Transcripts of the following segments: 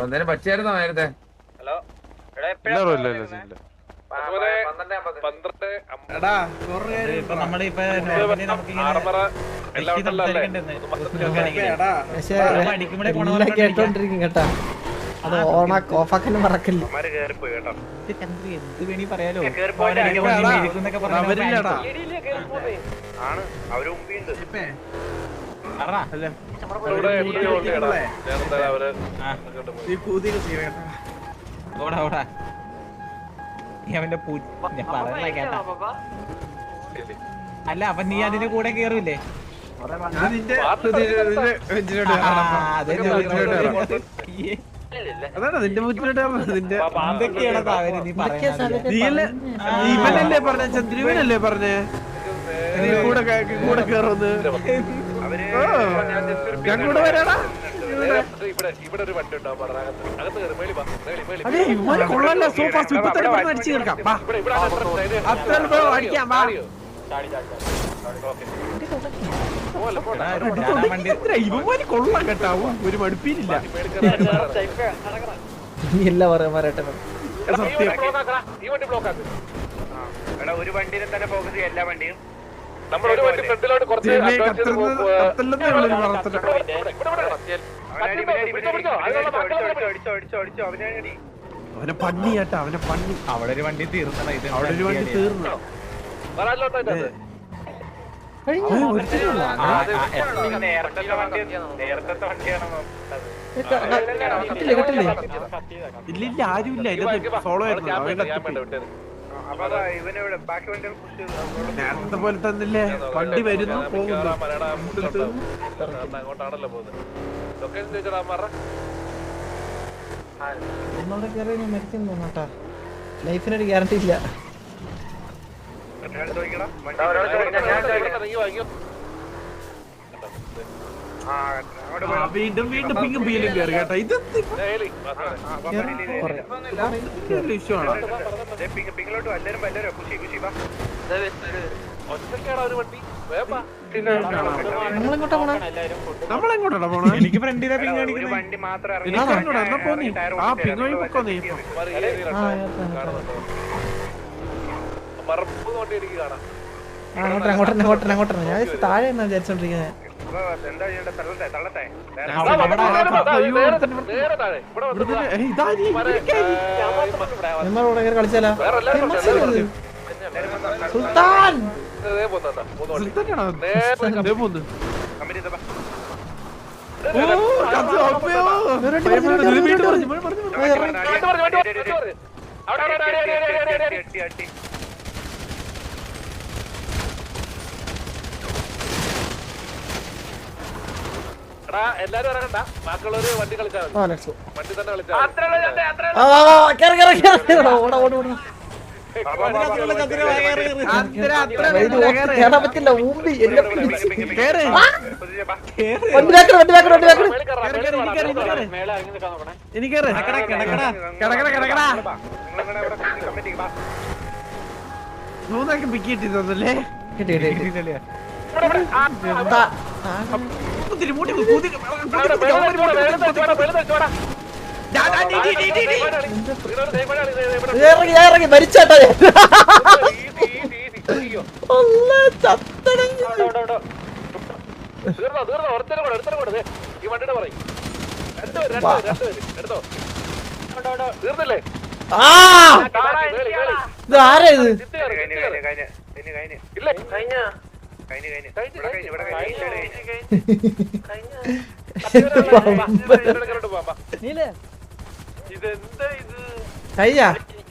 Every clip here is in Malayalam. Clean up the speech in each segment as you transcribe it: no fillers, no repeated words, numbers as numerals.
എന്തേലും പറ്റിയായിരുന്നോ നേരത്തെ? കേട്ടോണ്ടിരിക്കും കേട്ടാ. അത് ഓഫാക്കാൻ മറക്കില്ല. എന്ത് വേണി പറയാലോ. അല്ല അപ്പൊ നീ അതിന്റെ കൂടെ കേറൂലേ? അതാണ് നിന്റെ മുറ്റിലോട്ട് ഇവനല്ലേ പറഞ്ഞ ചന്ദ്രവനല്ലേ പറഞ്ഞേ കൂടെ കൂടെ കേറുന്നത്. ഞാൻ കൂടെ വരാടാ. അതെ ഇവന്മാര് കൊള്ളല്ല. സോഫ ഇപ്പൊ തന്നെ പറഞ്ഞ് അടിച്ചു തീർക്കാം. അടിക്കാം. ഇവന്മാര് കൊള്ളാം കേട്ടാവും. ഒരു മടുപ്പീനില്ല. എല്ലാ പറയാമാരട്ടെ ഒരു വണ്ടിനെ തന്നെ ഫോക്കസ് ചെയ്യാം. എല്ലാ വണ്ടിയും അവനെ പന്നി കേട്ടാ. അവനെ പന്നി. അവിടെ ഒരു വണ്ടി തീർന്നു. അവിടെ ഒരു വണ്ടി തീർന്നു. ഇല്ലില്ല ആരുമില്ല. ഇതിനകത്ത് ഫോളോ ആയിരുന്നു. നേരത്തെ പോലെ തന്നില്ലേ വണ്ടി വരുന്നു പോകുന്നു. ഒന്നോടെ കയറി മരിക്കുന്നു കേട്ടാ. ലൈഫിനൊരു ഗ്യാരണ്ടി ഇല്ല. വീണ്ടും വീണ്ടും പിങ്ങും പീലും കയറി കേട്ടാ. ഇത് ഇഷ്യൂ ആണ്. നമ്മളെങ്ങോട്ടാ പോണേ? എനിക്ക് ഫ്രണ്ടിലെ പിങ് വണ്ടി മാത്രം എന്നാ പോന്നീ. ആ പിങ് വഴി പൊക്കോ നീ. അങ്ങോട്ടാണ് ഞാൻ താഴെ വിചാരിച്ചോണ്ടിരിക്കുന്നത്. കളിച്ചാലോ സുൽത്താൻ. എല്ലാരും ഇറങ്ങണ്ട. ബാക്കിയുള്ളവര് വണ്ടി കളിച്ചാൽ വണ്ടി തന്നെ കളിച്ചാൽ പറ്റില്ല. ഊമ്പി മൂന്നൊക്കെ പിക്ക് കിട്ടിയതല്ലേ? ഇറങ്ങി മരിച്ചാട്ടാ. തീർന്നില്ലേ? ഇത് ആരാ ഇത്? ഇല്ലേ കഴിഞ്ഞാ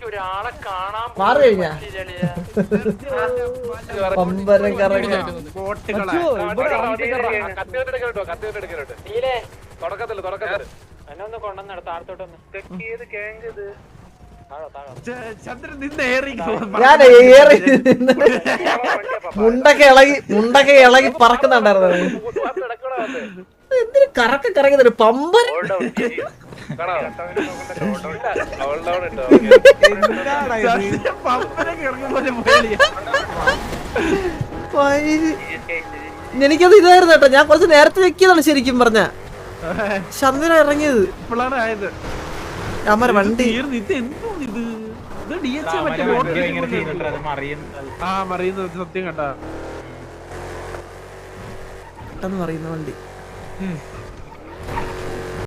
ഒരാളെ കാണാൻ മാറി കഴിഞ്ഞാ പമ്പരം കറങ്ങി തുടക്കത്തില് എന്നൊന്ന് കൊണ്ടുവന്ന താഴത്തോട്ടൊന്ന് ചന്ദ്രൻ നിന്ന് ഏറി. ഞാൻ ഏറി മുണ്ടൊക്കെ ഇളകി പറക്കുന്നുണ്ടായിരുന്നു. എന്തിനു കറങ്ങി തരും പമ്പരം. എനിക്കത് ഇതായിരുന്നു കേട്ടോ. ഞാൻ കുറച്ച് നേരത്തെ വെക്കിയതാണ് ശരിക്കും പറഞ്ഞ. ചന്ദ്രൻ ഇറങ്ങിയത് ഇപ്പോഴാണ് ആയത്. അമ്മ വണ്ടി മറിയുന്നത് സത്യം കണ്ടാ പെട്ടെന്ന് പറയുന്ന വണ്ടി